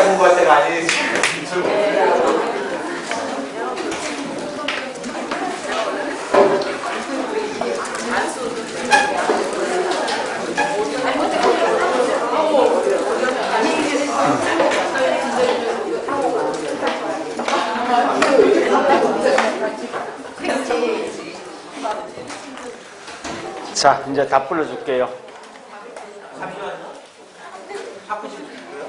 공부할 때가 아니지. 자, 이제 다 불러줄게요. 잠시만요. 바꾸실 수 있고요.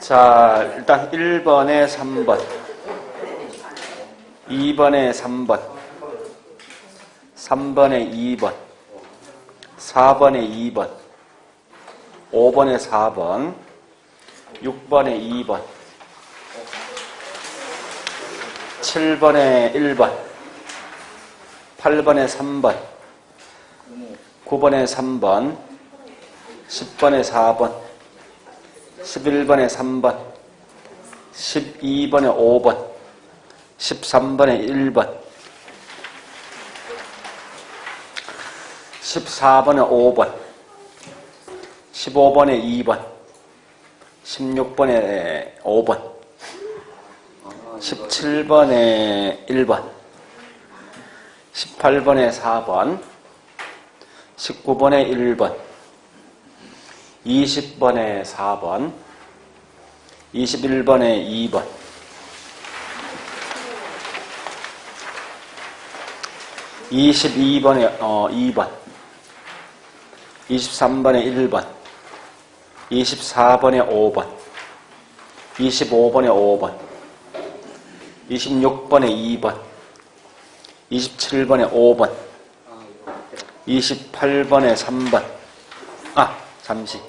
자, 일단 1번에 3번, 2번에 3번, 3번에 2번, 4번에 2번, 5번에 4번, 6번에 2번, 7번에 1번, 8번에 3번, 9번에 3번, 10번에 4번, 11번에 3번, 12번에 5번, 13번에 1번, 14번에 5번, 15번에 2번, 16번에 5번, 17번에 1번, 18번에 4번, 19번에 1번, 20번에 4번, 21번에 2번, 22번에 2번, 23번에 1번, 24번에 5번, 25번에 5번, 26번에 2번, 27번에 5번, 28번에 3번. 아, 잠시.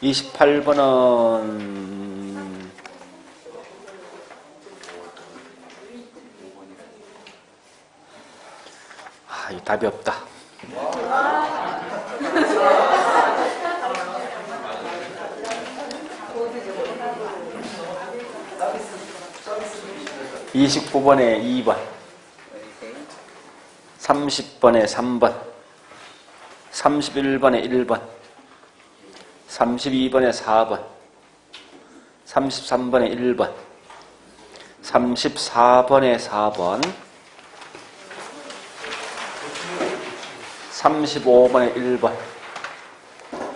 28번은 이 답이 없다. (29번에 2번) 30번에 3번 31번에 1번 32번에 4번 33번에 1번 34번에 4번 35번에 1번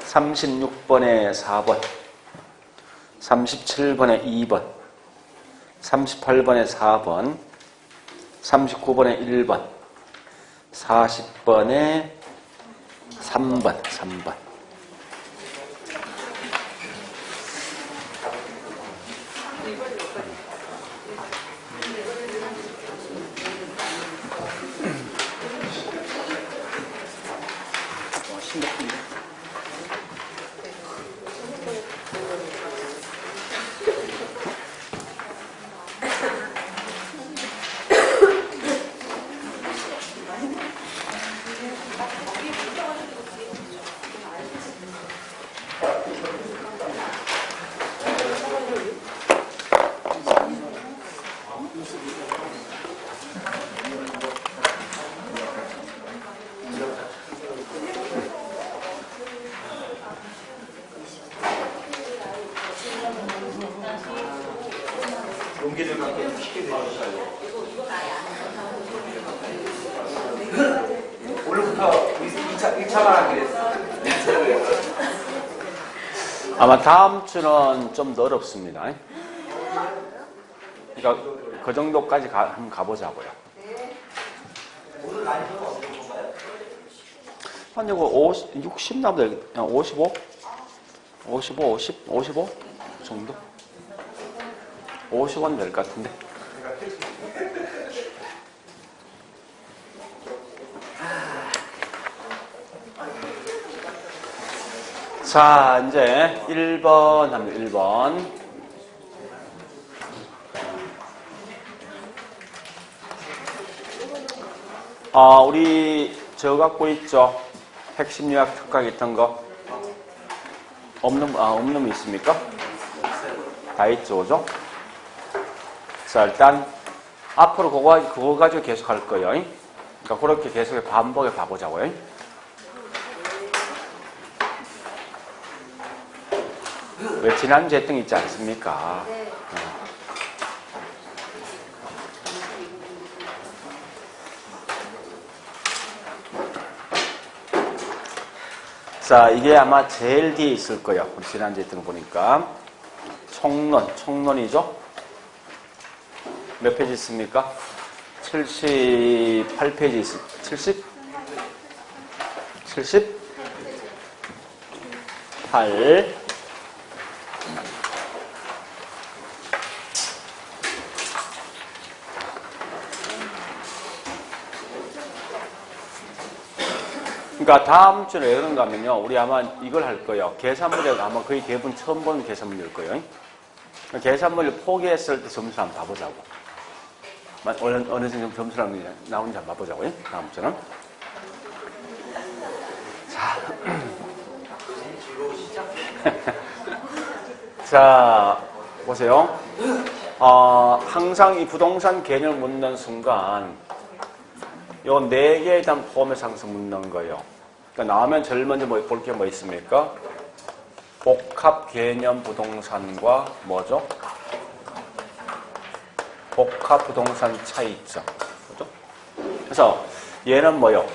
36번에 4번 37번에 2번 38번에 4번 39번에 1번 40번에 3번 용기를 갖게 쉽게 되니까요. 오늘부터 1차만 하기로 했어. 아마 다음 주는 좀 더 어렵습니다. 그러니까 그 정도까지 한번 가보자고요. 오늘 난이도가 어떤 건가요? 한 이거 50, 60 나보다 55? 55, 55 정도? 50원 될 것 같은데. 자, 이제 1번 합니다. 1번. 우리 저 갖고 있죠? 핵심 요약 특강 있던 거. 없는 거 있습니까? 다 있죠, 그죠? 자, 일단 앞으로 그거 가지고 계속 할 거예요. 그러니까 그렇게 계속 반복해 봐보자고요. 왜 지난주에 했던 게 있지 않습니까? 자, 이게 아마 제일 뒤에 있을 거예요. 우리 지난주에 했던 거 보니까. 총론이죠? 몇 페이지 있습니까? 78페이지 있습니다. 70? 78. 그러니까 다음 주는 왜 그런가 하면요. 우리 아마 이걸 할 거예요. 계산문제 아마 거의 대부분 처음 보는 계산문제일 거예요. 계산문제를 포기했을 때 점수를 한번 봐보자고. 어느 정도 점수가 나오는지 한번 봐보자고요. 다음 주는. 자. 자, 보세요. 항상 이 부동산 개념을 묻는 순간 요 4개에 대한 포함해서 항상 묻는 거예요. 그러니까 나오면 제일 먼저 볼 게 뭐 있습니까? 복합 개념 부동산과 뭐죠? 복합 부동산 차이점. 그죠? 그래서 얘는 뭐요?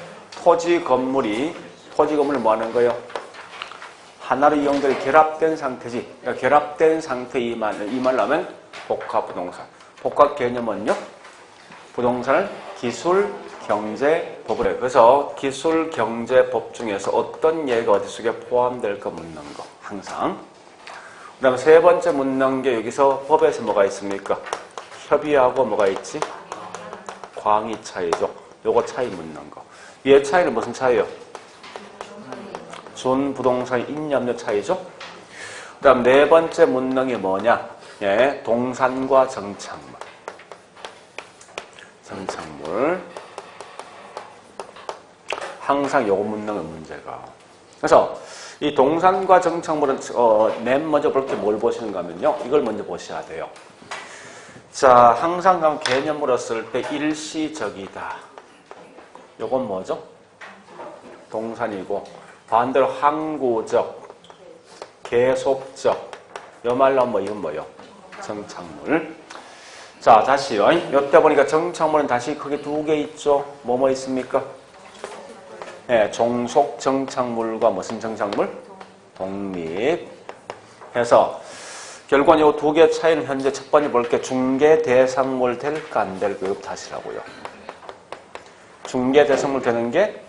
토지 건물이 뭐 하는 거예요? 하나로 이용될 결합된 상태지. 그러니까 결합된 상태 이 말로 하면 복합 부동산. 복합 개념은요? 부동산을 기술, 경제, 법을 해요. 그래서 기술, 경제, 법 중에서 어떤 예가 어디 속에 포함될까 묻는 거. 항상. 그 다음에 세 번째 묻는 게 여기서 법에서 뭐가 있습니까? 협의하고 뭐가 있지? 광의 차이죠. 요거 차이 묻는 거. 얘 차이는 무슨 차이예요? 준부동산 인념료 차이죠. 그 다음 네 번째 묻는 게 뭐냐? 예, 동산과 정착물. 정착물. 항상 요거 묻는 건 문제가. 그래서 이 동산과 정착물은 맨 먼저 볼 게 뭘 보시는가 하면요. 이걸 먼저 보셔야 돼요. 자, 항상 개념으로 쓸 때 일시적이다. 요건 뭐죠? 동산이고 반대로 항구적, 계속적. 요 말로 하면 이건 뭐요? 정착물. 자, 다시요. 요때 보니까 정착물은 다시 크게 2개 있죠. 뭐뭐 있습니까? 네, 종속 정착물과 무슨 정착물? 독립. 해서 결국은 이 2개 차이는 현재 첫 번째 볼게 중개 대상물 될까 안 될까 이거 다시라고요. 중개 대상물 되는 게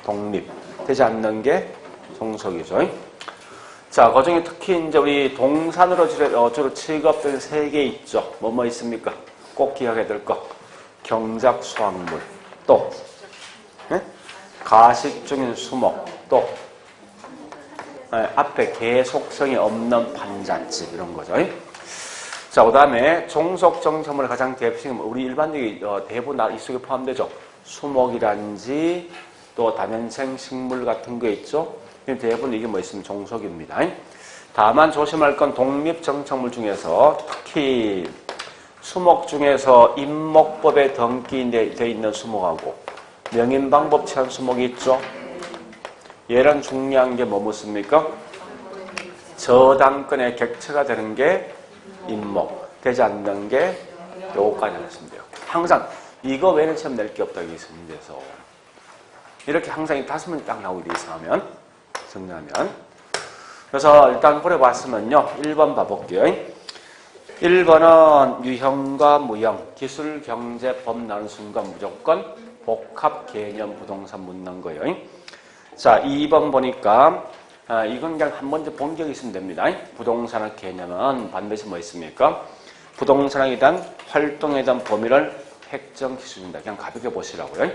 독립, 되지 않는 게 종속이죠. 자, 그 중에 특히 이제 우리 동산으로 주로 취급된 3개 있죠. 뭐뭐 있습니까? 꼭 기억해야 될 거. 경작 수확물, 또 네? 가식 중인 수목, 또 앞에 계속성이 없는 판잣집 이런 거죠. 자, 그 다음에 종속 정착물의 가장 대표적인 우리 일반적인 대부분 이 속에 포함되죠. 수목이란지 또 다면생 식물 같은 거 있죠. 대부분 이게 뭐 있으면 종속입니다. 다만 조심할 건 독립 정착물 중에서 특히 수목 중에서 임목법에 등기되어 있는 수목하고 명인방법 취한 수목이 있죠. 얘랑 중요한 게 뭐 묻습니까? 저당권의 객체가 되는 게 임목, 되지 않는 게 요거까지 하시면 돼요. 항상 이거 외에는 시험 낼 게 없다, 여기서 문제에서. 이렇게 항상 이 5문제 딱 나오게 돼 있으면, 정리하면. 그래서 일단 보려봤으면요. 1번 봐볼게요. 1번은 유형과 무형, 기술, 경제, 법 나오는 순간 무조건 복합 개념 부동산 묻는 거예요. 자, 2번 보니까 이건 그냥 한 번도 본 적이 있으면 됩니다. 부동산의 개념은 반드시 뭐 있습니까? 부동산에 대한 활동에 대한 범위를 획정 기준입니다. 그냥 가볍게 보시라고요.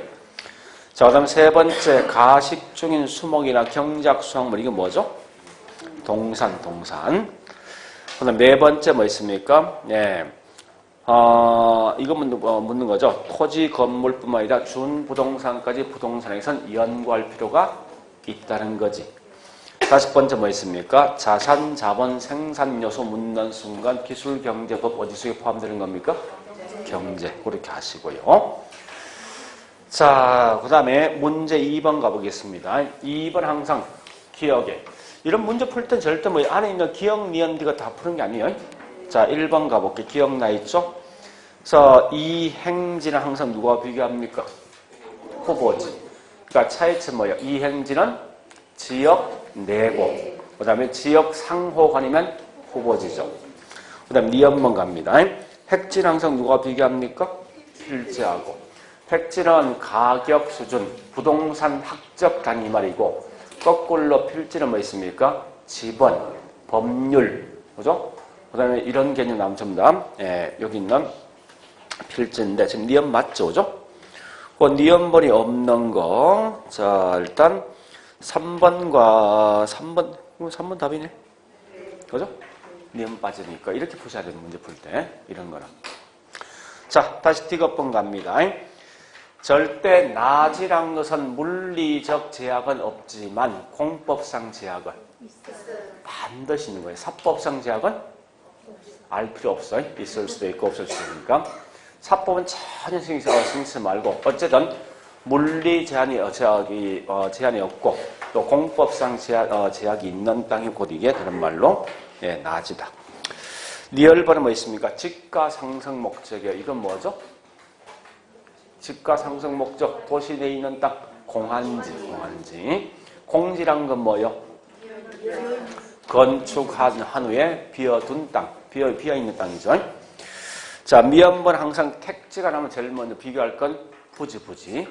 자, 그 다음 세 번째 가식 중인 수목이나 경작 수확물 이게 뭐죠? 동산. 그 다음 네 번째 뭐 있습니까? 예. 이거 묻는 거죠. 토지 건물뿐만 아니라 준부동산까지 부동산에선 연구할 필요가 있다는 거지. 다섯 번째 뭐 있습니까? 자산, 자본, 생산 요소 묻는 순간 기술, 경제, 법 어디 속에 포함되는 겁니까? 경제. 그렇게 하시고요. 자, 그 다음에 문제 2번 가보겠습니다. 2번 항상 기억에. 이런 문제 풀 땐 절대 뭐 안에 있는 기억, 니은, 디가 다 푸는 게 아니에요. 자, 1번 가볼게요. 기억나 있죠? 그래서 이 행진은 항상 누가 비교합니까? 후보지. 그러니까 차이점 뭐예요? 이 행진은 지역 내고, 그 다음에 지역 상호간이면 후보지죠. 그 다음에 니은번 갑니다. 핵진 항상 누가 비교합니까? 필지하고. 핵진은 가격 수준, 부동산 학적 단위 말이고, 거꾸로 필지는 뭐 있습니까? 지번, 법률, 그죠? 그 다음에 이런 개념 나오면 전부 다, 여기 있는 필지인데, 지금 니은 맞죠? 그죠? 그 니은번이 없는 거. 자, 일단 3번과 3번 답이네. 그죠? 니은 빠지니까 이렇게 푸셔야 되는 문제 풀 때. 이런 거는. 자, 다시 D급번 갑니다. 절대 낮이란 것은 물리적 제약은 없지만 공법상 제약은 반드시 있는 거예요. 사법상 제약은 알 필요 없어요. 있을 수도 있고 없을 수도 있으니까. 사법은 전혀 신경 쓰지 말고 어쨌든 물리 제한이 제한이 없고 또 공법상 제약이 있는 땅이 곧 이게 그런 말로 낮이다. 리얼번은 뭐 있습니까? 직가 상승 목적이에요. 이건 뭐죠? 직가 상승 목적, 도시 내에 있는 땅, 공한지. 공지란 건 뭐요? 건축한 후에 비어둔 땅, 비어있는 땅이죠. 자, 미연번 항상 택지가 나면 제일 먼저 비교할 건 부지.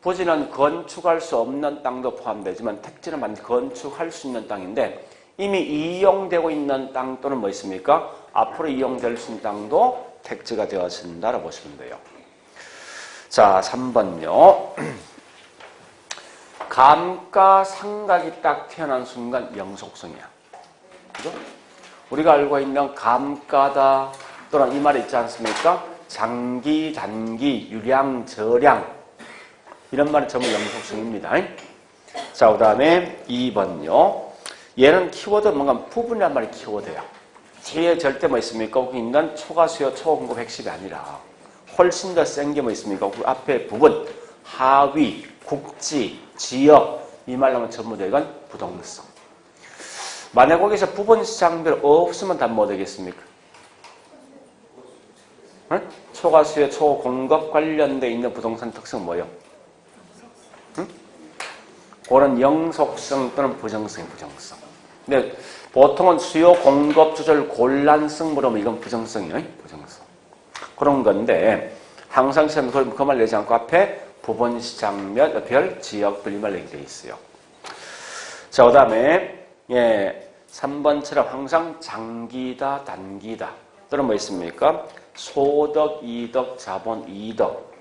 부지는 건축할 수 없는 땅도 포함되지만 택지는 건축할 수 있는 땅인데 이미 이용되고 있는 땅 또는 뭐 있습니까? 앞으로 이용될 수 있는 땅도 택지가 되어진다라고 보시면 돼요. 자, 3번요. 감가 상각이 딱 태어난 순간 영속성이야. 그죠? 우리가 알고 있는 감가다 또는 이 말이 있지 않습니까? 장기, 단기, 유량, 저량 이런 말은 전부 영속성입니다. 자, 그 다음에 2번요. 얘는 키워드 뭔가 부분이란 말이 키워드예요. 뒤에 절대 뭐 있습니까? 거기 있는 초과수요, 초공급 핵심이 아니라 훨씬 더 센 게 뭐 있습니까? 그 앞에 부분, 하위, 국지, 지역 이 말로 하면 전부 다 이건 부동성. 만약 거기서 부분 시장별 없으면 다 뭐 되겠습니까? 응? 초과수요, 초공급 관련돼 있는 부동산 특성 뭐예요? 응? 그런 영속성 또는 부정성. 근데 보통은 수요 공급 조절 곤란성 물으면 이건 부정성이에요. 부정성. 그런 건데 항상 시험 그 말 내지 않고 앞에 부분 시장별 지역별 이 말 내게 돼 있어요. 자, 그 다음에 3번처럼 항상 장기다 단기다 또는 뭐 있습니까? 소득, 이득, 자본, 이득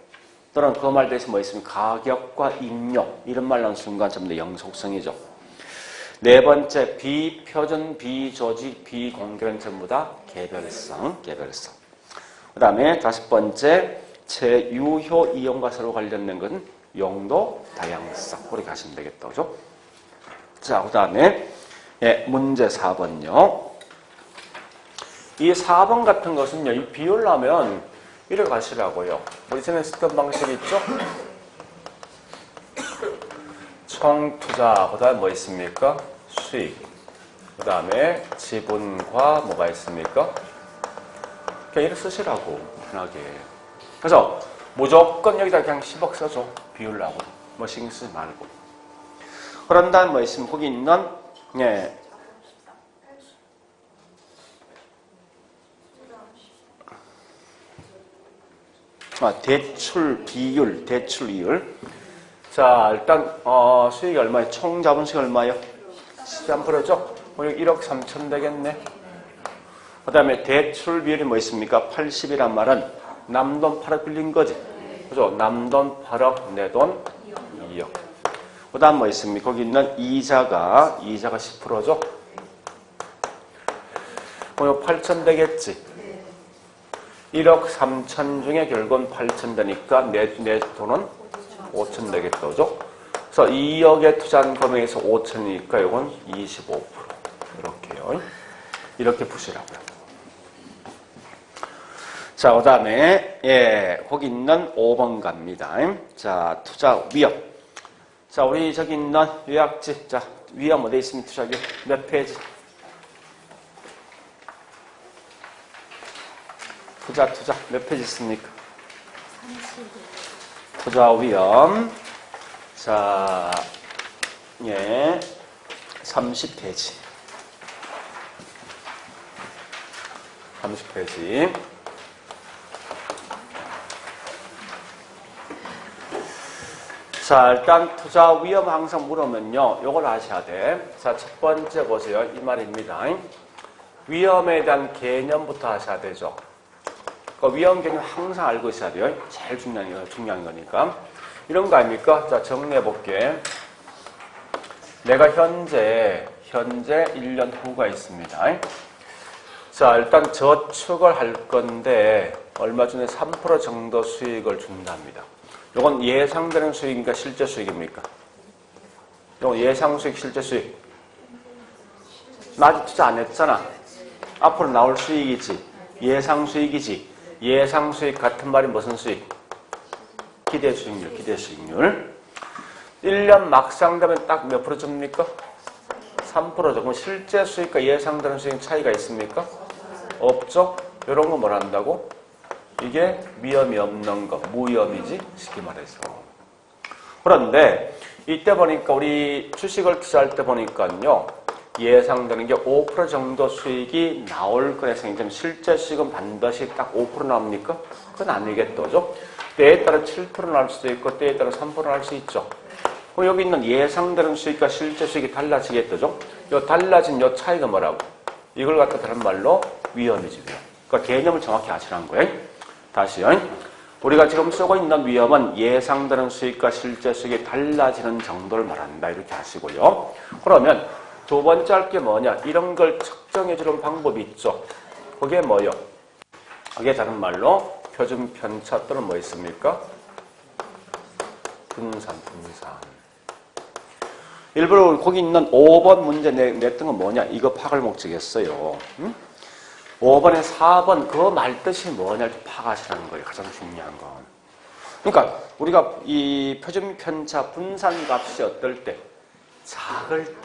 또는 그 말 대신 뭐 있습니까? 가격과 임용 이런 말 나오는 순간 전부 다 영속성이죠. 네 번째 비표준, 비조직, 비공개는 전부 다 개별성. 그 다음에 5번째 제유효 이용과 서로 관련된 건 용도 다양성. 그렇게 하시면 되겠다. 그죠? 자, 그 다음에 문제 4번요. 이 4번 같은 것은요, 이 비율라면 이렇게 가시라고요. 우리 전에 쓰던 방식 있죠? 총 투자, 그 다음에 뭐 있습니까? 수익. 그 다음에 지분과 뭐가 있습니까? 그냥 이렇게 쓰시라고, 편하게. 그래서 무조건 여기다 그냥 10억 써줘. 비율라고. 뭐 신경 쓰지 말고. 그런 다음에 뭐 있으면 거기 있는, 대출 비율, 대출 이율. 자, 일단 수익이 얼마예요? 총 자본수익 얼마예요? 13%죠? 오늘 1억 3천 되겠네. 그 다음에 대출 비율이 뭐 있습니까? 80이란 말은 남돈 8억 빌린 거지. 그죠? 남돈 8억, 내 돈 2억. 그 다음 뭐 있습니까? 거기 있는 이자가 10%죠? 오늘 8천 되겠지? 1억 3천 중에 결국은 8천 되니까 내 돈은 5천 되겠다. 그죠? 그래서 2억에 투자한 금액에서 5천이니까 이건 25%. 이렇게요. 이렇게 푸시라고요. 자, 그 다음에, 예, 거기 있는 5번 갑니다. 자, 투자 위험. 자, 우리 저기 있는 요약지. 자, 위험 어디 있습니까? 투자 위험. 몇 페이지? 투자. 몇 페이지 있습니까? 30. 투자 위험. 자, 예, 30페이지. 30페이지. 자, 일단 투자 위험 항상 물으면요, 요걸 아셔야 돼. 자, 첫 번째 보세요. 이 말입니다. 위험에 대한 개념부터 하셔야 되죠. 그 위험 개념 항상 알고 있어야 돼요. 제일 중요한 거니까. 이런 거 아닙니까? 자, 정리해 볼게. 내가 현재 1년 후가 있습니다. 자, 일단 저축을 할 건데 얼마 전에 3% 정도 수익을 준답니다. 이건 예상되는 수익입니까? 실제 수익입니까? 이건 예상 수익, 실제 수익. 나 아직 투자 안 했잖아. 앞으로 나올 수익이지. 예상 수익이지. 예상 수익 같은 말이 무슨 수익? 기대 수익률. 1년 막상 되면 딱 몇 프로 줍니까? 3%죠. 그럼 실제 수익과 예상되는 수익 차이가 있습니까? 없죠? 이런 거 뭘 한다고? 이게 위험이 없는 거, 무위험이지? 쉽게 말해서. 그런데 이때 보니까 우리 주식을 투자할 때 보니까요, 예상되는 게 5% 정도 수익이 나올 거라 생각하면 실제 수익은 반드시 딱 5% 나옵니까? 그건 아니겠죠. 때에 따라 7% 나올 수도 있고 때에 따라 3% 나올 수 있죠. 그럼 여기 있는 예상되는 수익과 실제 수익이 달라지겠죠. 요 달라진 요 차이가 뭐라고? 이걸 갖다 다른 말로 위험이지, 위험. 그러니까 개념을 정확히 아시라는 거예요. 다시요. 우리가 지금 쓰고 있는 위험은 예상되는 수익과 실제 수익이 달라지는 정도를 말한다. 이렇게 하시고요. 그러면 두 번째 할 게 뭐냐? 이런 걸 측정해 주는 방법이 있죠. 그게 뭐요? 그게 다른 말로 표준 편차 또는 뭐 있습니까? 분산. 일부러 거기 있는 5번 문제 냈던 건 뭐냐? 이거 파악을 목적이었어요. 5번에 4번 그 말뜻이 뭐냐를 파악하시라는 거예요. 가장 중요한 건. 그러니까 우리가 이 표준 편차 분산 값이 어떨 때? 작을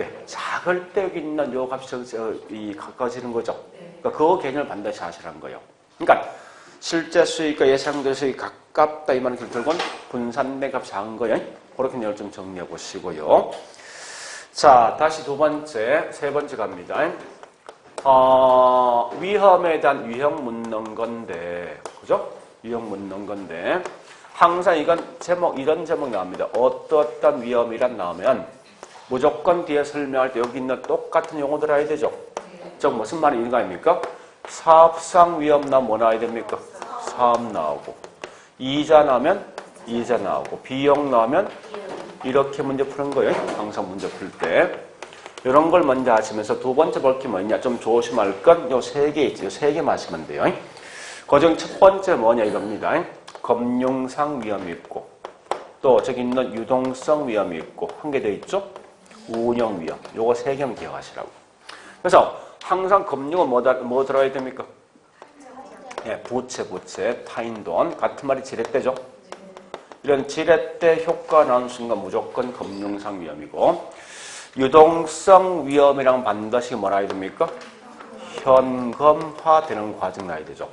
때 여기 있는 요 값이 가까워지는 거죠. 그러니까 그 개념을 반드시 하시라는 거예요. 그러니까 실제 수익과 예상된 수익이 가깝다 이 말은 결국은 분산된 값이 작은 거예요. 그렇게 이걸 좀 정리해 보시고요. 자, 다시 세 번째 갑니다. 위험에 대한 유형 묻는 건데, 그죠? 유형 묻는 건데, 항상 이건 이런 제목 나옵니다. 어떠한 위험이란 나오면 무조건 뒤에 설명할 때 여기 있는 똑같은 용어 들어야 되죠? 즉, 무슨 말이 있는 거 아닙니까? 사업상 위험 나오면 뭐 나와야 됩니까? 사업 나오고, 이자 나오면 이자 나오고, 비용 나오면 이렇게 문제 푸는 거예요. 항상 문제 풀 때. 이런 걸 먼저 하시면서 두 번째 볼 게 뭐냐? 좀 조심할 건 요 세 개 있죠. 세 개 마시면 돼요. 그중 첫 번째 뭐냐 이겁니다. 금융상 위험이 있고, 또 저기 있는 유동성 위험이 있고, 한 개 더 있죠? 운영 위험. 요거 세 개만 기억하시라고. 그래서 항상 금융은 뭐 들어야 됩니까? 예, 부채, 타인 돈. 같은 말이 지렛대죠? 이런 지렛대 효과 나는 순간 무조건 금융상 위험이고, 유동성 위험이랑 반드시 뭐라 해야 됩니까? 현금화되는 과정 나야 되죠.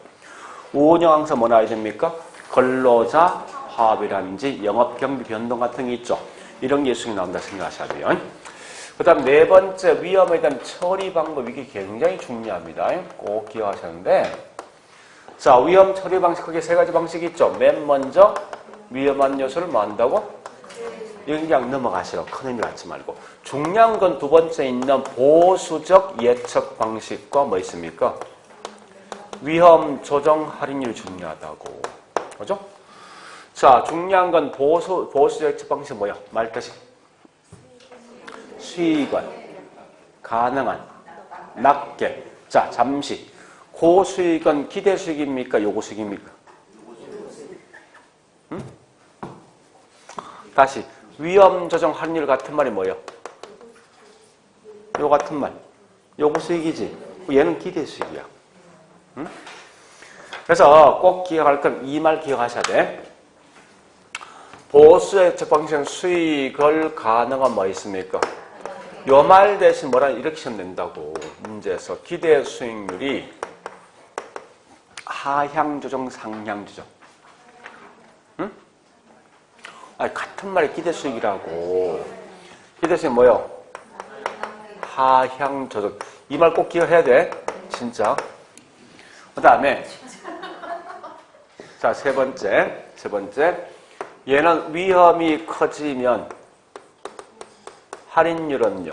운영 항상 뭐 나야 됩니까? 근로자 화합이라든지 영업 경비 변동 같은 게 있죠. 이런 게 예수님 나온다 생각하셔야 돼요. 그 다음 네 번째 위험에 대한 처리 방법, 이게 굉장히 중요합니다. 꼭 기억하셨는데, 자, 위험 처리 방식, 크게 세 가지 방식이 있죠. 맨 먼저 위험한 요소를 뭐 한다고? 이건 그냥 넘어가시라고. 큰 의미 갖지 말고. 중요한 건 두 번째 있는 보수적 예측 방식과 뭐 있습니까? 위험 조정 할인율이 중요하다고. 그죠? 자, 중요한 건 보수적 예측 방식이 뭐야? 말뜻이. 수익은 가능한 낮게. 자, 잠시. 고수익은 기대 수익입니까? 요구 수익입니까? 응? 다시. 위험 조정 할인율 같은 말이 뭐예요? 요 같은 말. 요거 수익이지. 얘는 기대 수익이야. 응? 그래서 꼭 기억할 건 이 말 기억하셔야 돼. 보수의 적방시는 수익을 가능한 뭐 있습니까? 요 말 대신 뭐라 이렇게 시면 된다고. 문제에서 기대 수익률이 하향 조정, 상향 조정. 응? 아니, 같은 말이 기대 수익이라고. 기대 수익 뭐요? 하향 조정. 이 말 꼭 기억해야 돼. 진짜. 그 다음에 자, 세 번째. 얘는 위험이 커지면 할인율은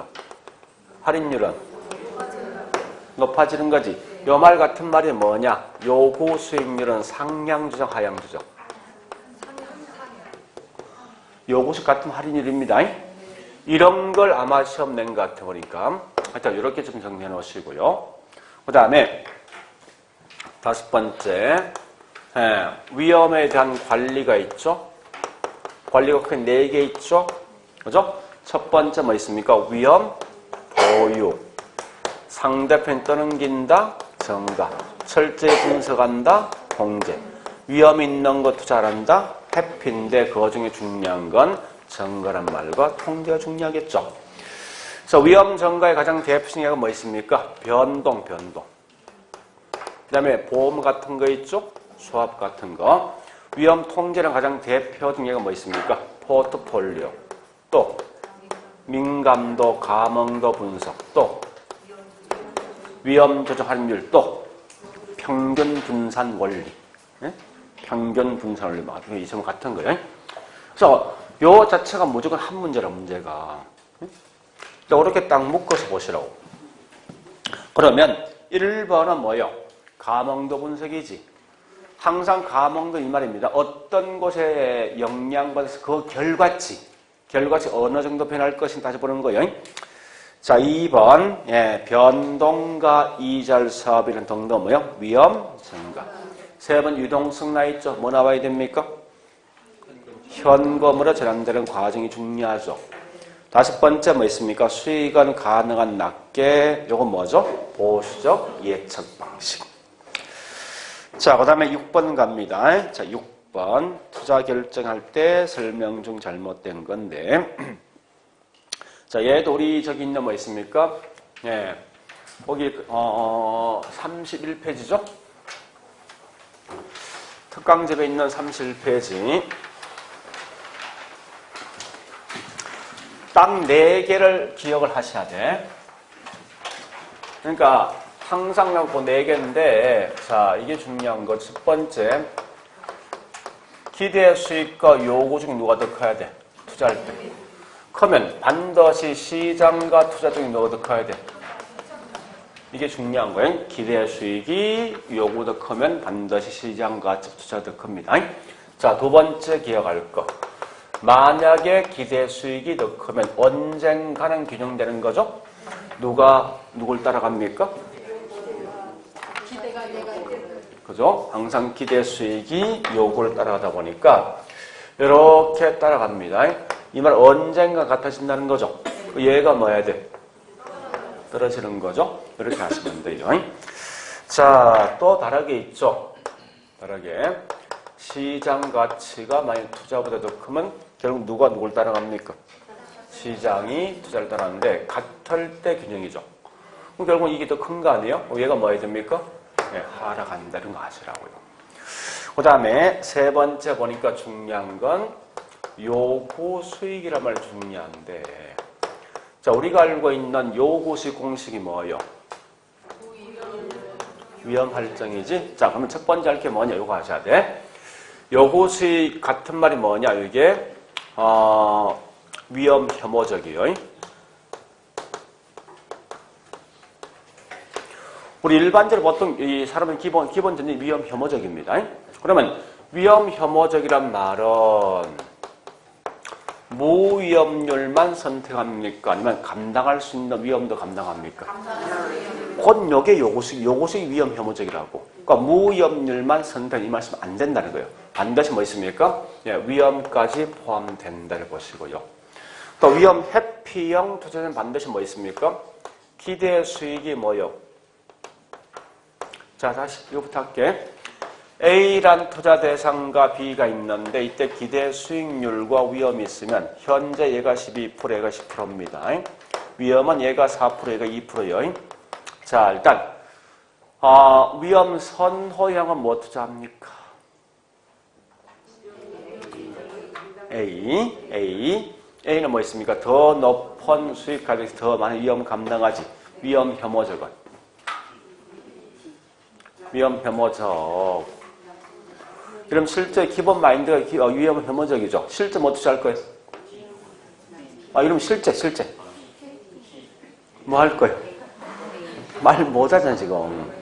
높아지는 거지. 요 말 같은 말이 뭐냐? 요구 수익률은 상향 조정, 하향 조정. 요구 수익 같은 할인율입니다. 이런 걸 아마 시험 낸 것 같아 보니까 하여튼 이렇게 좀 정리해 놓으시고요. 그 다음에 다섯 번째, 위험에 대한 관리가 있죠. 관리가 크게 4개 있죠. 그죠? 첫 번째 뭐 있습니까? 위험, 보유, 상대편 떠넘긴다, 정가, 철저히 분석한다, 공제. 위험 있는 거 투자한다, 해피인데 그 중에 중요한 건 정가란 말과 통제가 중요하겠죠. 그래서 위험 정가의 가장 대표적인 예가 뭐 있습니까? 변동. 그 다음에 보험 같은 거 있죠? 수합 같은 거. 위험 통제는 가장 대표적인 예가 뭐 있습니까? 포트폴리오. 또 민감도, 감흥도 분석. 또 위험 조정 할인율. 또 평균 분산 원리. 평균 분산 원리. 이 점 같은 거예요. 그래서 요 자체가 무조건 한 문제라, 문제가. 이렇게 딱 묶어서 보시라고. 그러면 1번은 뭐예요? 감흥도 분석이지. 항상 감흥도 이 말입니다. 어떤 곳에 영향받아서 그 결과치 어느 정도 변할 것인가 다시 보는 거예요. 자, 2번, 변동과 이자율 사업이라는 동도 뭐예요? 위험 증가. 3번 유동성 나 있죠? 뭐 나와야 됩니까? 현금으로 전환되는 과정이 중요하죠. 5번째 뭐 있습니까? 수익은 가능한 낮게. 요건 뭐죠? 보수적 예측 방식. 자, 그 다음에 6번 갑니다. 자, 6번. 투자 결정할 때 설명 중 잘못된 건데. 자, 얘도 우리 저기 있는 뭐 있습니까? 거기, 31페이지죠? 특강집에 있는 31페이지. 딱 4개를 기억을 하셔야 돼. 그러니까, 항상 나오고 4개인데, 자, 이게 중요한 거. 첫 번째, 기대 수익과 요구 중 누가 더 커야 돼? 투자할 때. 크면 반드시 시장과 투자 중에 누가 더 커야 돼? 이게 중요한 거예요. 기대 수익이 요구도 크면 반드시 시장과 투자 더 큽니다. 자, 2번째 기억할 거. 만약에 기대 수익이 더 크면 언젠가는 균형되는 거죠? 누가 누굴 따라갑니까? 그죠? 항상 기대 수익이 요구를 따라가다 보니까 이렇게 따라갑니다. 이 말 언젠가 같아진다는 거죠. 얘가 뭐 해야 돼? 떨어지는 거죠? 이렇게 하시면 돼요. 자, 또 다르게 있죠? 다르게. 시장 가치가 만약 투자보다 더 크면 결국 누가 누굴 따라갑니까? 시장이 투자를 따라가는데 같을 때 균형이죠. 그럼 결국 이게 더 큰 거 아니에요? 얘가 뭐 해야 됩니까? 하락한다는 거 아시라고요. 그 다음에 3번째 보니까 중요한 건 요구 수익이란 말 중요한데, 자, 우리가 알고 있는 요구 수익 공식이 뭐예요? 위험 할증이지? 자, 그러면 첫 번째 할 게 뭐냐? 요거 하셔야 돼. 요구 수익 같은 말이 뭐냐? 이게, 위험 혐오적이에요. 우리 일반적으로 보통 이 사람은 기본적인 위험 혐오적입니다. 그러면 위험 혐오적이란 말은 무위험률만 선택합니까? 아니면 감당할 수 있는 위험도 감당합니까? 곧 요게 요구수익 위험 혐오적이라고. 그러니까 무위험률만 선택, 이 말씀 안 된다는 거예요. 반드시 뭐 있습니까? 위험까지 포함된다를 보시고요. 또 위험 회피형 투자는 반드시 뭐 있습니까? 기대 수익이 뭐요? 자, 다시 이거부터 할게. A란 투자 대상과 B가 있는데 이때 기대 수익률과 위험이 있으면 현재 얘가 12%, 얘가 10%입니다. 위험은 얘가 4%, 얘가 2%예요. 자, 일단 위험 선호형은 뭐 투자합니까? A는 뭐 있습니까? 더 높은 수익 가격에서 더 많은 위험 감당하지. 위험 혐오적은. 위험 혐오적. 그럼 실제 기본 마인드가 위험 혐오적이죠. 실제 뭐 투자할 거예요? 이러면 실제. 뭐 할 거예요? 말 못하잖아, 지금.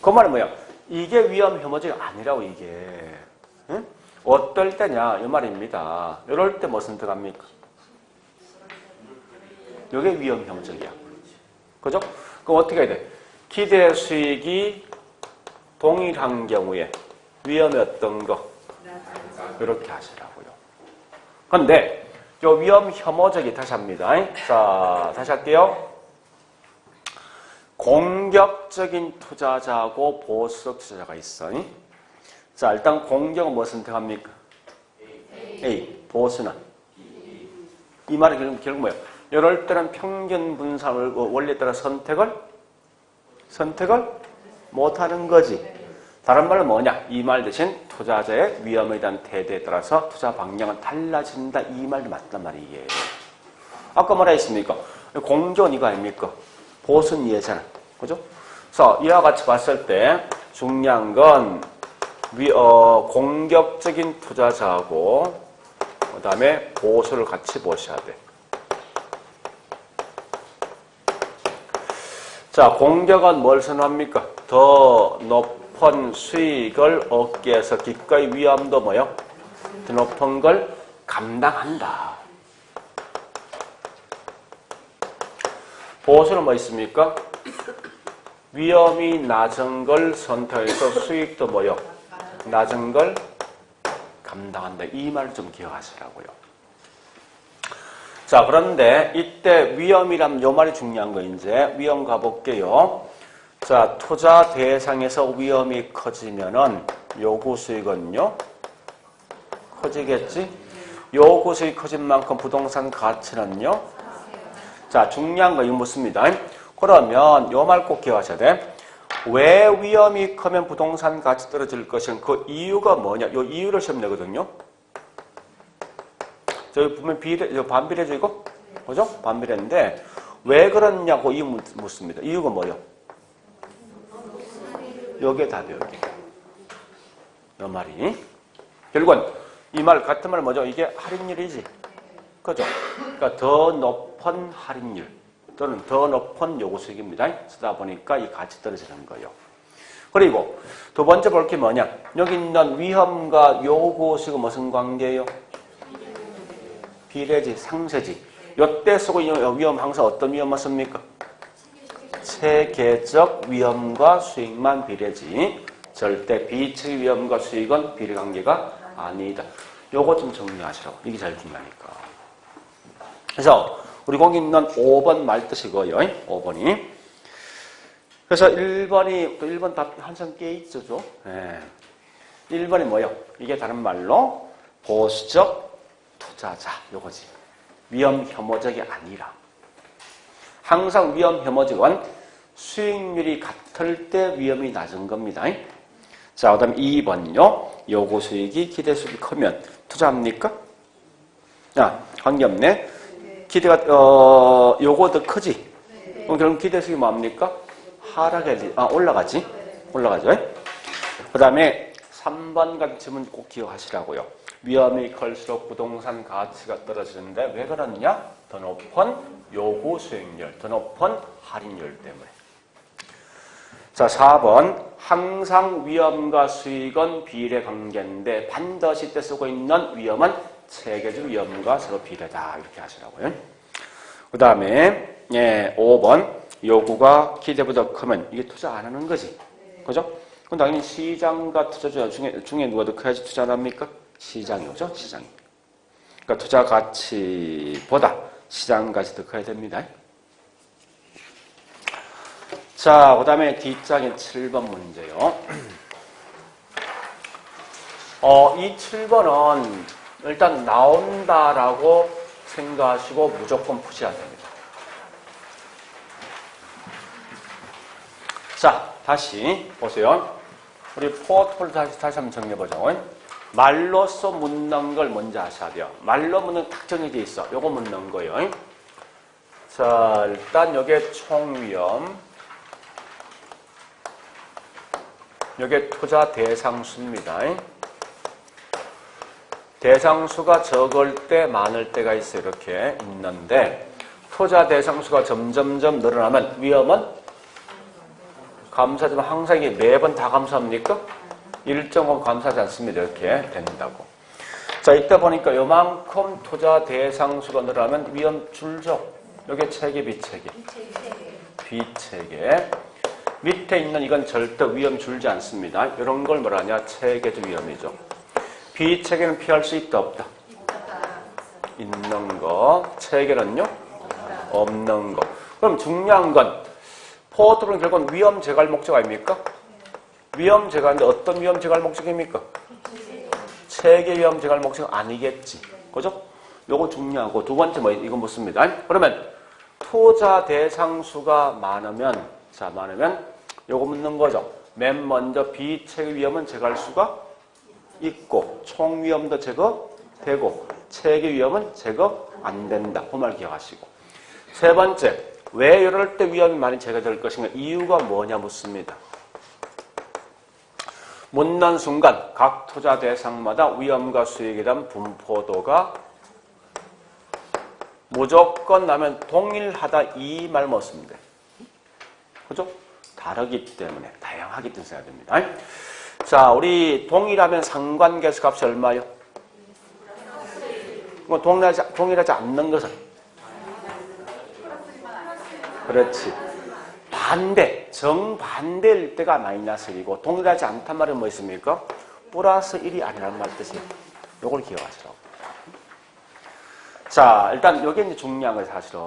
그 말은 뭐야? 이게 위험 혐오적이 아니라고, 이게. 응? 어떨 때냐? 이 말입니다. 이럴 때 뭐 선택합니까? 이게 위험 혐오적이야. 그죠? 그럼 어떻게 해야 돼? 기대 수익이 동일한 경우에 위험이 어떤 거? 이렇게 하시라고요. 근데 요 위험 혐오적이 다시 합니다. 자, 다시 할게요. 공격적인 투자자하고 보수적 투자자가 있어. 자, 일단 공격은 뭐 선택합니까? A. 보수는? 이 말은 결국 뭐예요? 이럴 때는 평균 분산을 원리에 따라 선택을 못하는 거지. 다른 말은 뭐냐? 이 말 대신 투자자의 위험에 대한 태도에 따라서 투자 방향은 달라진다. 이 말도 맞단 말이에요. 아까 뭐라 했습니까? 공격은 이거 아닙니까? 보수는 이해잖아. 그죠? 그래서 이와 같이 봤을 때 중요한 건 공격적인 투자자하고 그 다음에 보수를 같이 보셔야 돼. 자, 공격은 뭘 선호합니까? 더 높은 수익을 얻기 위해서 기꺼이 위험도 뭐요? 더 높은 걸 감당한다. 보수는 뭐 있습니까? 위험이 낮은 걸 선택해서 수익도 뭐요? 낮은 걸 감당한다. 이 말을 좀 기억하시라고요. 자, 그런데 이때 위험이라면 요 말이 중요한 거 이제 위험 가볼게요. 자, 투자 대상에서 위험이 커지면은 요구 수익은요? 커지겠지? 요구 수익이 커진 만큼 부동산 가치는요? 자, 중요한 거 이거 묻습니다. 그러면 요 말 꼭 기억하셔야 돼. 왜 위험이 크면 부동산 가치 떨어질 것인 그 이유가 뭐냐? 요 이유를 시험 내거든요. 저기 보면 반비례죠, 이거? 그죠? 반비례인데, 왜 그러냐고 이유 묻습니다. 이유가 뭐예요? 여기에 답이에요, 여기. 이 말이. 결국은 이 말, 같은 말은 뭐죠? 이게 할인율이지. 그죠? 그러니까 더 높은 할인율 또는 더 높은 요구 수익입니다. 쓰다 보니까 이 가치 떨어지는 거예요. 그리고 두 번째 볼 게 뭐냐? 여기 있는 위험과 요구 수익은 무슨 관계예요? 비례지, 상세지. 요때 쓰고 있는 위험 항상 어떤 위험만 씁니까? 체계적 위험과 수익만 비례지. 절대 비체계 위험과 수익은 비례 관계가 아니다. 요거 좀 정리하시라고. 이게 제일 중요하니까. 그래서 우리 거기 있는 5번 말뜻이고요. 5번이. 그래서 1번이 또 1번 답 한참 깨 있죠. 네. 1번이 뭐예요? 이게 다른 말로 보수적 투자자, 요거지. 위험 혐오적이 아니라. 항상 위험 혐오적은 수익률이 같을 때 위험이 낮은 겁니다. 자, 그 다음 2번요. 요구 수익이 기대 수익이 크면 투자합니까? 관계없네. 기대가, 요거 더 크지? 그럼 결국 기대 수익이 뭡니까? 올라가지? 올라가죠. 그 다음에 3번 같은 질문 꼭 기억하시라고요. 위험이 클수록 부동산 가치가 떨어지는데 왜 그러느냐? 더 높은 요구 수익률, 더 높은 할인율 때문에. 자, 4번. 항상 위험과 수익은 비례 관계인데 반드시 때 쓰고 있는 위험은 체계적 위험과 서로 비례다. 이렇게 하시라고요. 그 다음에 5번. 요구가 기대보다 크면 이게 투자 안 하는 거지. 그죠? 그럼 당연히 시장과 투자자 중에 누가 더 커야지 투자 안 합니까? 시장이 오죠? 시장이. 그러니까 투자 가치보다 시장 가치 더 커야 됩니다. 자, 그 다음에 뒷장에 7번 문제요. 이 7번은 일단 나온다라고 생각하시고 무조건 푸셔야 됩니다. 자, 다시 보세요. 우리 포트폴 다시 한번 정리해보죠. 말로써 묻는 걸 먼저 하셔야 돼요. 말로 묻는 딱 정해져 있어. 요거 묻는 거예요. 자, 일단 요게 총위험, 요게 투자 대상수입니다. 대상수가 적을 때 많을 때가 있어요. 이렇게 있는데 투자 대상수가 점점점 늘어나면 위험은 감사하지만 항상 이게 매번 다 감사합니까? 일정은 감사하지 않습니다. 이렇게 된다고. 자, 이때 보니까 요만큼 투자 대상수가 늘어나면 위험 줄죠. 요게 체계, 비체계. 비체계. 밑에 있는 이건 절대 위험 줄지 않습니다. 이런 걸 뭐라 하냐? 체계적 위험이죠. 비체계는 피할 수 있다, 없다? 있는 거. 체계는요? 없는 거. 그럼 중요한 건 포트폴리오는 결국은 위험 제거할 목적 아닙니까? 위험 제거하는데 어떤 위험 제거할 목적입니까? 체계 위험 제거할 목적 아니겠지. 그죠? 요거 중요하고 두 번째 뭐 이거 묻습니다. 그러면 투자 대상수가 많으면 요거 묻는 거죠. 맨 먼저 비체계 위험은 제거할 수가 있고 총 위험도 제거되고 체계 위험은 제거 안 된다. 그 말 기억하시고. 세 번째, 왜 이럴 때 위험이 많이 제거될 것인가? 이유가 뭐냐 묻습니다. 묻는 순간 각 투자 대상마다 위험과 수익에 대한 분포도가 무조건 나면 동일하다 이 말 묻습니다. 그죠? 다르기 때문에 다양하기 때문에 써야 됩니다. 자, 우리 동일하면 상관계수 값이 얼마요? 동일하지 않는 것은? 그렇지. 반대, 정반대일 때가 마이너스 1이고 동일하지 않단 말은 뭐 있습니까? 플러스 1이 아니라는 말 뜻이에요. 요걸 기억하시라고. 자, 일단 요게 이제 중요한 거예요, 사실은.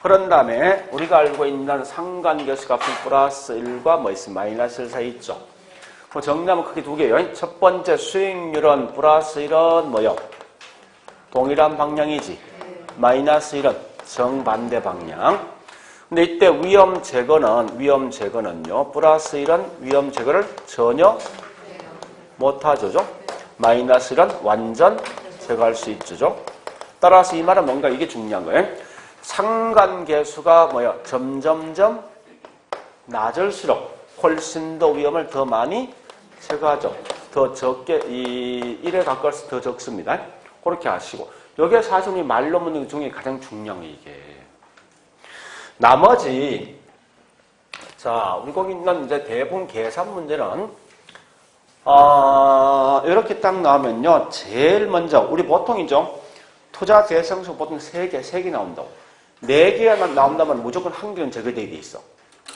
그런 다음에 우리가 알고 있는 상관계수 값은 플러스 1과 뭐 있습니까? 마이너스 1 사이 있죠. 그 정리하면 크게 두 개예요. 첫 번째 수익률은 플러스 1은 뭐요? 동일한 방향이지. 마이너스 1은 정반대 방향. 근데 이때 위험 제거는요. 플러스 1은 위험 제거를 전혀 못하죠. 마이너스 1은 완전 제거할 수 있죠. 따라서 이 말은 뭔가 이게 중요한 거예요. 상관계수가 뭐요? 점점점 낮을수록 훨씬 더 위험을 더 많이 제거하죠. 더 적게, 1에 가까워서 더 적습니다. 그렇게 하시고. 이게 사실 우리 말로 묻는 것 중에 가장 중요한 게 이게. 나머지, 자, 우리 거기 있는 이제 대부분 계산 문제는, 이렇게 딱 나오면요. 제일 먼저, 우리 보통이죠. 투자 대상수 보통 3개 나온다고. 4개가 나온다면 무조건 1개는 제거되어 있어.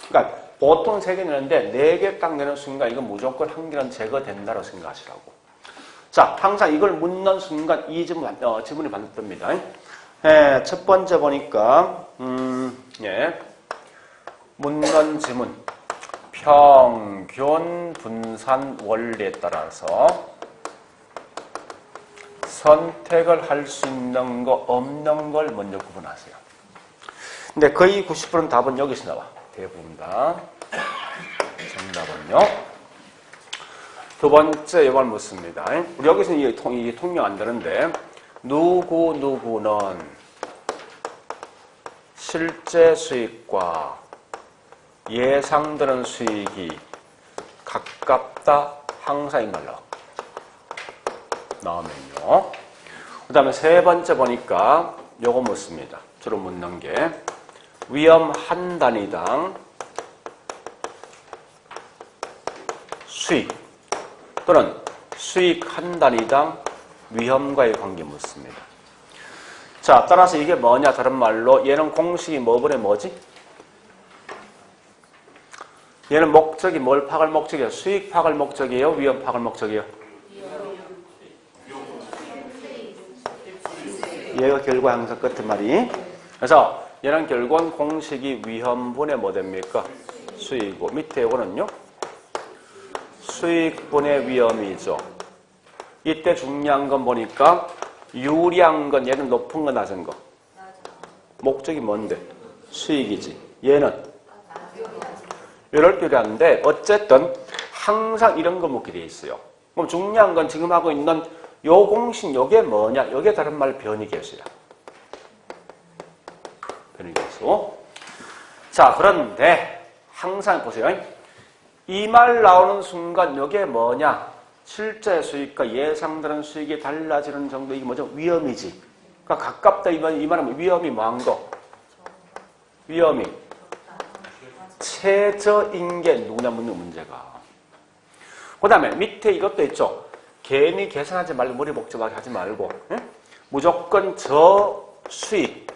그러니까 보통 3개 내는데 4개 딱 내는 순간 이건 무조건 1개는 제거된다고 생각하시라고. 자, 항상 이걸 묻는 순간 이 지문이 반드됩니다. 첫 번째 보니까 묻는 지문 평균 분산 원리에 따라서 선택을 할 수 있는 거 없는 걸 먼저 구분하세요. 근데 거의 90%는 답은 여기서 나와. 대부분 다. 정답은요. 두 번째 이걸 묻습니다. 우리 여기서는 이게 통용 안 되는데 누구는 실제 수익과 예상되는 수익이 가깝다 항상 이 말 나오면요. 그 다음에 세 번째 보니까 요거 묻습니다. 주로 묻는 게 위험 한 단위당 수익 또는 수익 한 단위당 위험과의 관계 묻습니다. 자, 따라서 이게 뭐냐 다른 말로 얘는 공식이 뭐분의 뭐지? 얘는 목적이 뭘 파악할 목적이에요? 수익 파악할 목적이에요? 위험 파악할 목적이에요? 얘가 결과 항상 끝에 말이. 그래서 얘는 결국은 공식이 위험분의 뭐 됩니까? 수익이고 밑에 이거는요? 수익분의 위험이죠. 이때 중요한 건 보니까 유리한 건 얘는 높은 거 낮은 거. 목적이 뭔데? 수익이지. 얘는 이럴 때 유리한데 어쨌든 항상 이런 거 묻게 돼 있어요. 그럼 중요한 건 지금 하고 있는 요 공식 요게 뭐냐? 요게 다른 말 변이계수야. 변이계수. 자, 그런데 항상 보세요. 이 말 나오는 순간 요게 뭐냐? 실제 수익과 예상되는 수익이 달라지는 정도. 이게 뭐죠? 위험이지. 그러니까 가깝다 이 말은 위험이 뭐한 거? 위험이 최저인 게 누구냐 묻는 문제가. 그 다음에 밑에 이것도 있죠. 괜히 계산하지 말고 머리 복잡하게 하지 말고 무조건 저 수익,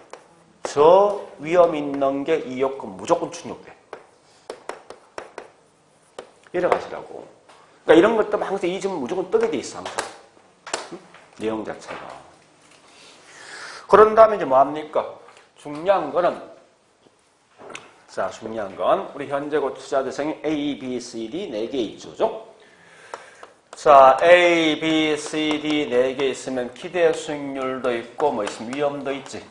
저 위험 있는 게 이 요건 무조건 충족돼. 이래 가시라고. 그러니까 이런 것도 항상 이 점은 무조건 뜨게 돼 있어. 항상. 내용 자체가. 그런 다음에 이제 뭐합니까? 중요한 거는 자, 중요한 건 우리 현재고 투자 대상이 A, B, C, D 4개 있죠. 자, A, B, C, D 4개 있으면 기대 수익률도 있고 뭐 있으면 위험도 있지.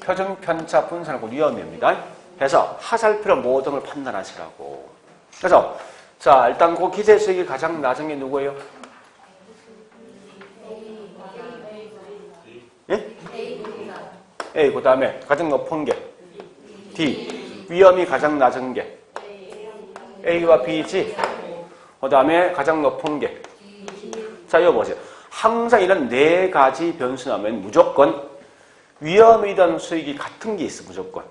표준 편차 분산하고 위험입니다. 그래서 화살표로 모든 걸 판단하시라고. 그래서 자, 일단 그 기대 수익이 가장 낮은 게 누구예요? 예? A, 그 다음에 가장 높은 게 D. 위험이 가장 낮은 게 A와 B지. 그 다음에 가장 높은 게. 자, 이거 보세요. 항상 이런 4가지 변수 나오면 무조건 위험이든 수익이 같은 게 있어, 무조건.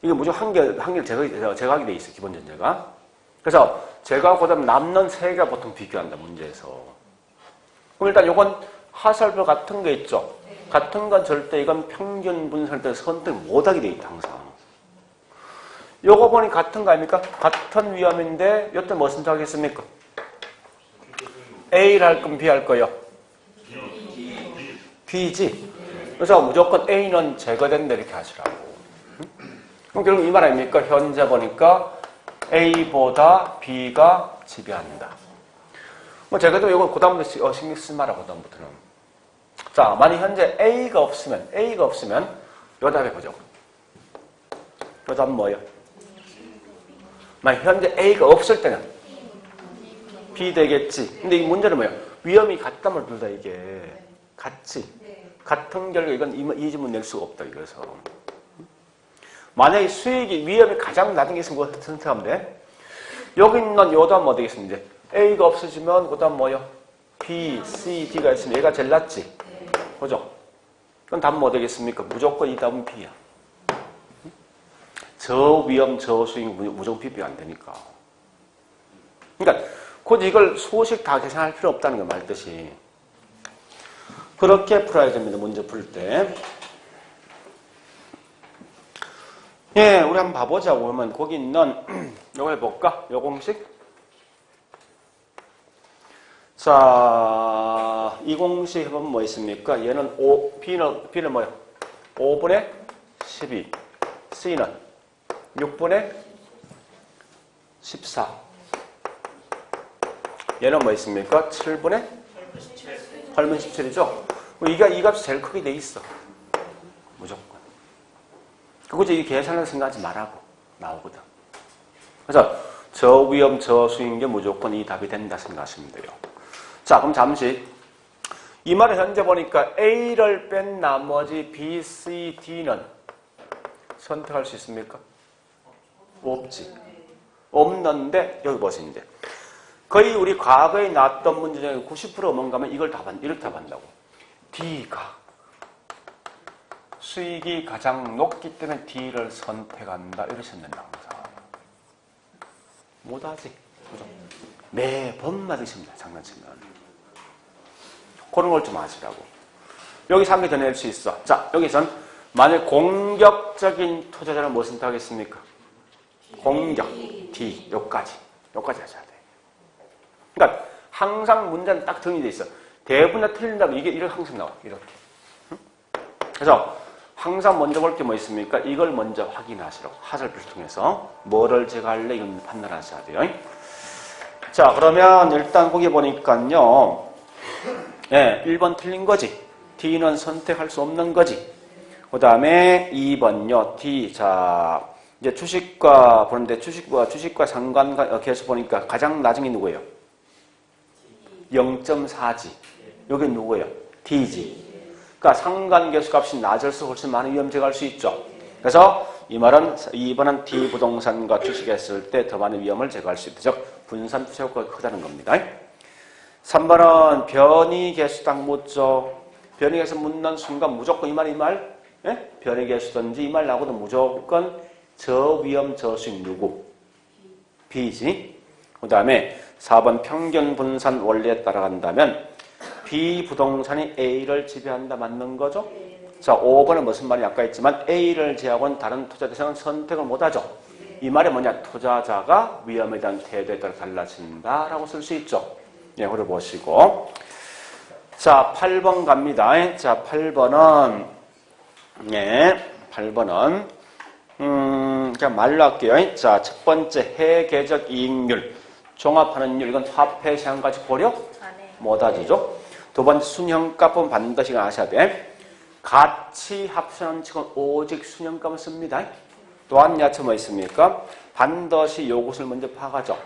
이게 무조건 한 개를 제거하게 돼 있어, 기본 전제가. 그래서 제거하고 그 다음 남는 3개가 보통 비교한다, 문제에서. 그럼 일단 요건 화살표 같은 거 있죠? 같은 건 절대 이건 평균 분석할 때 선택 못하게 돼 있다, 항상. 요거 보니 같은 거 아닙니까? 같은 위험인데 여태 뭐 선택하겠습니까? A를 할 거면 B 할 거요? B지. 그래서 무조건 A는 제거된다 이렇게 하시라고. 그럼 결국 이 말 아닙니까? 현재 보니까 A보다 B가 지배한다. 뭐 제가도 이거 그 다음부터 신경 쓰지 마라, 그 다음부터는. 자, 만약 현재 A가 없으면 요 답 해보죠. 요 답은 뭐예요? 만약 현재 A가 없을 때는 B 되겠지. 근데 이 문제는 뭐예요? 위험이 같다면 둘 다 이게 같지. 같은 결과 이건 이 질문 낼 수가 없다, 이거서. 만약에 수익이 위험이 가장 낮은 게 있으면 그거 선택하면 돼. 여기 있는 요 다음 뭐 되겠습니까? 이제 A가 없어지면 그 다음 뭐요? B, C, D가 있으면 얘가 제일 낫지. 그죠? 그럼 답은 뭐 되겠습니까? 무조건 이 답은 B야. 저 위험, 저 수익 무조건 비교 안 되니까. 그러니까 굳이 이걸 수식 다 계산할 필요 없다는 거 말듯이. 그렇게 풀어야 됩니다. 문제 풀 때. 예, 우리 한번 봐보자고. 그러면 거기 있는 요거 해볼까? 요 공식. 자, 이 공식 해보면 뭐 있습니까? 얘는 B는 뭐예요? 5분의 12. C는 6분의 14. 얘는 뭐 있습니까? 7분의 8분 17이죠? 이 값이 제일 크게 돼 있어. 무조건. 그거죠. 이 계산을 생각하지 말라고 나오거든. 그래서 저 위험, 저 수익인 게 무조건 이 답이 된다 생각하시면 돼요. 자, 그럼 잠시. 이 말을 현재 보니까 A를 뺀 나머지 B, C, D는 선택할 수 있습니까? 없지. 없는데, 여기 보세요, 이제. 거의 우리 과거에 나왔던 문제 중에 90% 뭔가면 이렇게 답한다고. D가 수익이 가장 높기 때문에 D를 선택한다. 이러시면 된다, 항상. 못하지. 그죠? 매번 맞으십니다, 장난치면. 그런 걸 좀 아시라고. 여기서 한 개 더 낼 수 있어. 자, 여기선 만약 공격적인 투자자는 뭐 선택하겠습니까? 공격, D, 요까지 하셔야 돼. 그러니까 항상 문제는 딱 정리되어 있어. 대부분 다 틀린다고 이게 이렇게 항상 나와. 이렇게. 그래서 항상 먼저 볼 게 뭐 있습니까? 이걸 먼저 확인하시라고. 화살표를 통해서 뭐를 제가 할래 이건 판단하셔야 돼요. 자, 그러면 일단 거기 보니까요. 예, 1번 틀린 거지. D는 선택할 수 없는 거지. 그 다음에 2번요. D. 자, 이제 주식과 보는데 주식과 상관 계수 보니까 가장 낮은 게 누구예요? 0.4지. 여기 누구예요? D지. 그러니까 상관계수 값이 낮을수록 훨씬 많은 위험 제거할 수 있죠. 그래서 이 말은 2번은 D 부동산과 주식했을 때 더 많은 위험을 제거할 수 있다. 즉 분산 투자 효과가 크다는 겁니다. 3번은 변이계수당 묻죠. 변이계수 묻는 순간 무조건 이 말? 예? 변이계수든지 이 말 나오고도 무조건 저위험 저수익 누구? B지. 그 다음에 4번 평균 분산 원리에 따라간다면 B 부동산이 A를 지배한다. 맞는 거죠? 자, 5번은 무슨 말이 아까 했지만 A를 제외하고는 다른 투자 대상은 선택을 못하죠. 이 말이 뭐냐? 투자자가 위험에 대한 태도에 따라 달라진다라고 쓸 수 있죠. 예, 그걸 보시고. 자, 8번 갑니다. 자, 8번은 예, 8번은 그냥 말로 할게요. 자, 첫 번째 해계적 이익률 종합하는 율 이건 화폐 시장까지 고려 못하죠. 두 번째 순형값은 반드시 아셔야 돼. 가치 합산한 측은 오직 순형값을 씁니다. 또한 야채 뭐 있습니까? 반드시 요것을 먼저 파악하죠.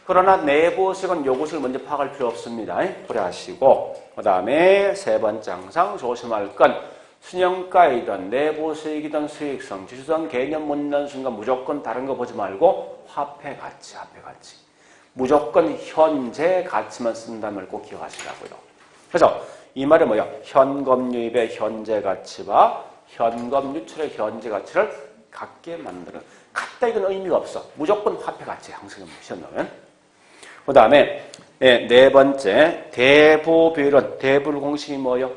그러나 내부식은 요것을 먼저 파악할 필요 없습니다. 그래 하시고 그 다음에 세 번째 항상 조심할 건 순형가이든 내부수익이든 수익성 지수성 개념 묻는 순간 무조건 다른 거 보지 말고 화폐 가치. 무조건 현재 가치만 쓴다는 걸 꼭 기억하시라고요. 그래서 이 말이 뭐야? 현금 유입의 현재 가치와 현금 유출의 현재 가치를 같게 만드는. 같다 이건 의미가 없어. 무조건 화폐 가치 항상 시험나오면. 그 다음에 네 번째 대부 비율은 대부를 공식이 뭐예요?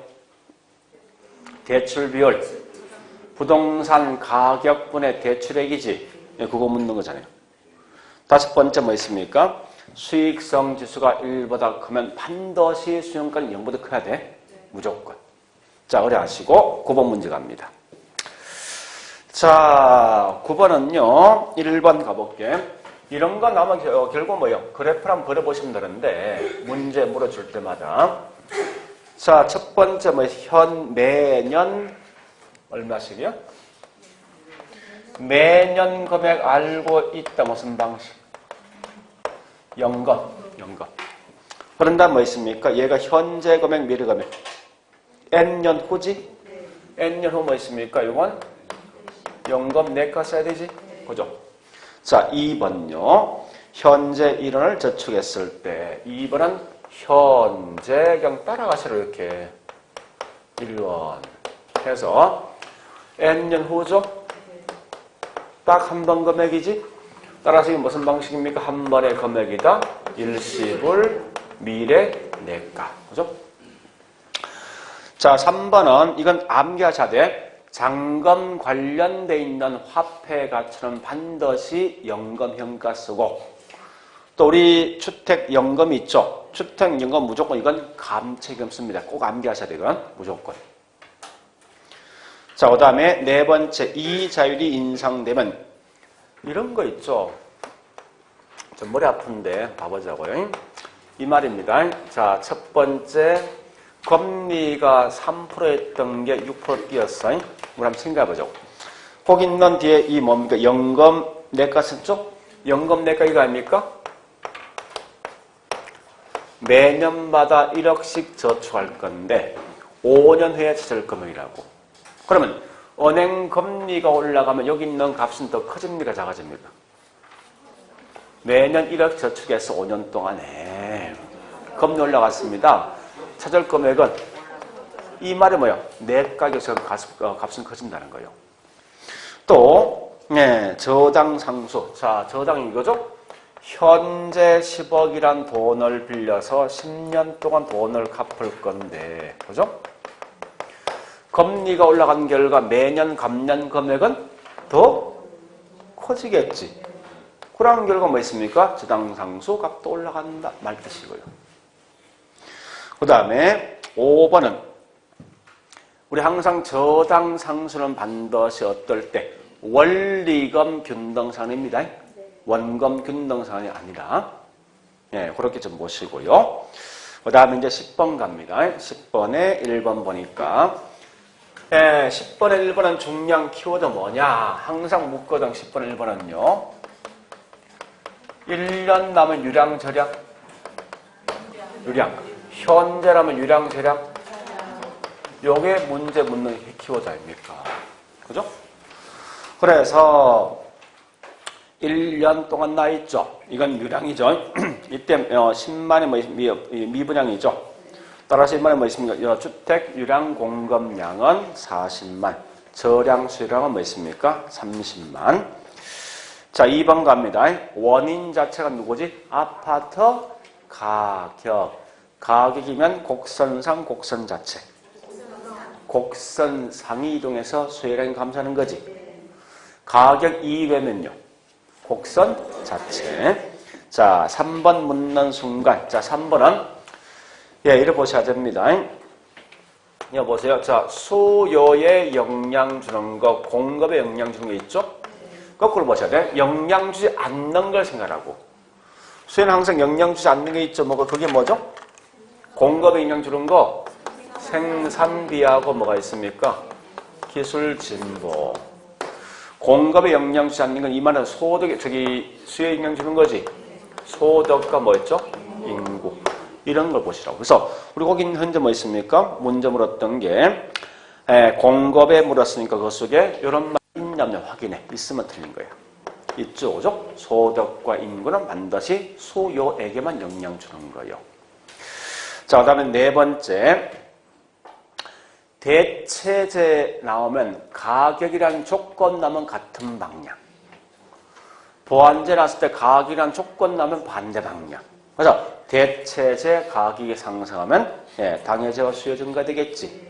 대출 비율. 부동산 가격분의 대출액이지. 그거 묻는 거잖아요. 다섯 번째 뭐 있습니까? 수익성 지수가 1보다 크면 반드시 수용가는 0보다 커야 돼. 무조건. 자, 그래 하시고 9번 문제 갑니다. 자, 9번은요. 1번 가볼게. 이런 거 나오면 결국 뭐예요? 그래프를 한번 그려보시면 되는데 문제 물어줄 때마다 자, 첫 번째 뭐 매년 얼마씩이요? 매년 금액 알고 있다. 무슨 방식? 연금. 그런 다음 뭐 있습니까? 얘가 현재 금액, 미래 금액. N년 후지? N년 후 뭐 있습니까? 이건 연금 내가 써야 되지? 그죠? 자, 2번요. 현재 1원을 저축했을 때 2번은 현재 그냥 따라가시라 이렇게 1원 해서 N년 후죠? 딱 한 번 금액이지? 따라서 이게 무슨 방식입니까? 한 번의 금액이다. 일시불 미래 내가. 그죠? 자, 3번은 이건 암기하셔야 돼. 잔금 관련돼 있는 화폐 가치는 반드시 연금형가 쓰고 또 우리 주택연금이 있죠. 주택연금 무조건 이건 감채금 씁니다. 꼭 암기하셔야 돼요. 이건 무조건. 자, 그 다음에 네 번째 이자율이 인상되면 이런 거 있죠. 좀 머리 아픈데 봐보자고요. 이 말입니다. 자, 첫 번째 금리가 3%였던 게 6% 뛰었어요. 우리 한번 생각해보죠. 거기 있는 뒤에 이 뭡니까? 연금 내가 썼죠? 연금 내가 이거 아닙니까? 매년마다 1억씩 저축할 건데 5년 후에 찾을 금액이라고. 그러면 은행 금리가 올라가면 여기 있는 값은 더 커집니까? 작아집니까? 매년 1억 저축해서 5년 동안에 금리 올라갔습니다. 찾을 금액은 이 말이 뭐예요? 내가격에서 값은 커진다는 거예요. 또 저당 상수. 자, 저당이 이거죠? 현재 10억이란 돈을 빌려서 10년 동안 돈을 갚을 건데, 그죠? 금리가 올라간 결과 매년 갚는 금액은 더 커지겠지. 그런 결과 뭐 있습니까? 저당상수 값도 올라간다. 말 뜻이고요. 그 다음에 5번은 우리 항상 저당상수는 반드시 어떨 때 원리금 균등상입니다. 원금 균등상이 아니라 그렇게 좀 보시고요. 그 다음에 이제 10번 갑니다. 10번에 1번 보니까 10번에 1번은 중량 키워드 뭐냐? 항상 묻거든. 10번에 1번은요. 1년 남은 유량 절약. 유량. 현재라면 유량 절약. 요게 문제 묻는 키워드 아닙니까? 그죠? 그래서 1년 동안 나 있죠. 이건 유량이죠. 이때 10만의 미분양이죠. 따라서 1만에 뭐 있습니까? 주택 유량 공급량은 40만. 저량 수량은 뭐 있습니까? 30만. 자, 2번 갑니다. 원인 자체가 누구지? 아파트 가격. 가격이면 곡선상 곡선 자체. 곡선상이 이동해서 수요량이 감소하는 거지. 가격 이외면요. 곡선 자체. 자, 3번 묻는 순간. 자, 3번은 이래 보셔야 됩니다. 보세요. 자, 수요에 영향 주는 거, 공급에 영향 주는 게 있죠? 거꾸로 보셔야 돼. 영향 주지 않는 걸 생각하고. 수요는 항상 영향 주지 않는 게 있죠. 그게 뭐죠? 공급에 영향 주는 거, 생산비하고 뭐가 있습니까? 기술 진보. 공급에 영향 주지 않는 건 이 말은 수요에 영향 주는 거지. 소득과 뭐였죠? 인구. 이런 걸 보시라고. 그래서 우리 거기 현재 뭐 있습니까? 문제 물었던 게 공급에 물었으니까 그 속에 이런 말 있냐면 확인해. 있으면 틀린 거예요. 있죠, 그죠? 소득과 인구는 반드시 수요에게만 영향 주는 거예요. 자, 그다음에 네 번째. 대체제 나오면 가격이라는 조건 나오면 같은 방향. 보완제 나왔을 때 가격이라는 조건 나오면 반대 방향. 그래서 대체제 가격이 상승하면 당해제와 수요 증가되겠지.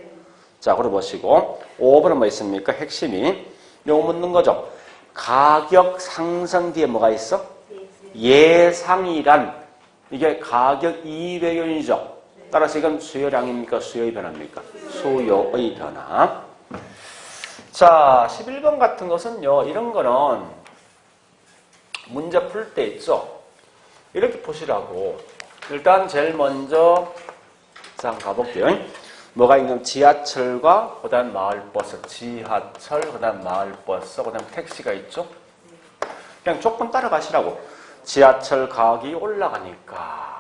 자, 그래 보시고 5번은 뭐 있습니까? 핵심이 요거 묻는 거죠. 가격 상승 뒤에 뭐가 있어? 예상이란 이게 가격 이외 요인이죠. 따라서 이건 수요량입니까? 수요의 변화입니까? 수요의 변화. 자, 11번 같은 것은요. 이런 거는 문제 풀 때 있죠. 이렇게 보시라고. 일단 제일 먼저 자, 가볼게요. 뭐가 있냐면 지하철과 그다음 마을버스, 지하철, 그다음 마을버스, 그다음 택시가 있죠. 그냥 조건 따라가시라고. 지하철 가격이 올라가니까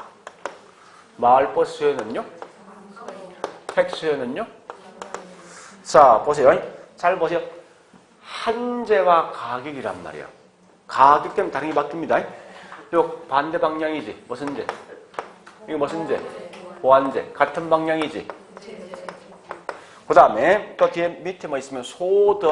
마을버스 수요는요? 택시 수요는요? 자, 보세요. 잘 보세요. 한제와 가격이란 말이에요. 가격 때문에 다른 게 바뀝니다. 요 반대 방향이지. 무슨 제? 이거 무슨 제? 보완제. 같은 방향이지. 그 다음에 또 뒤에 밑에 뭐 있으면 소득.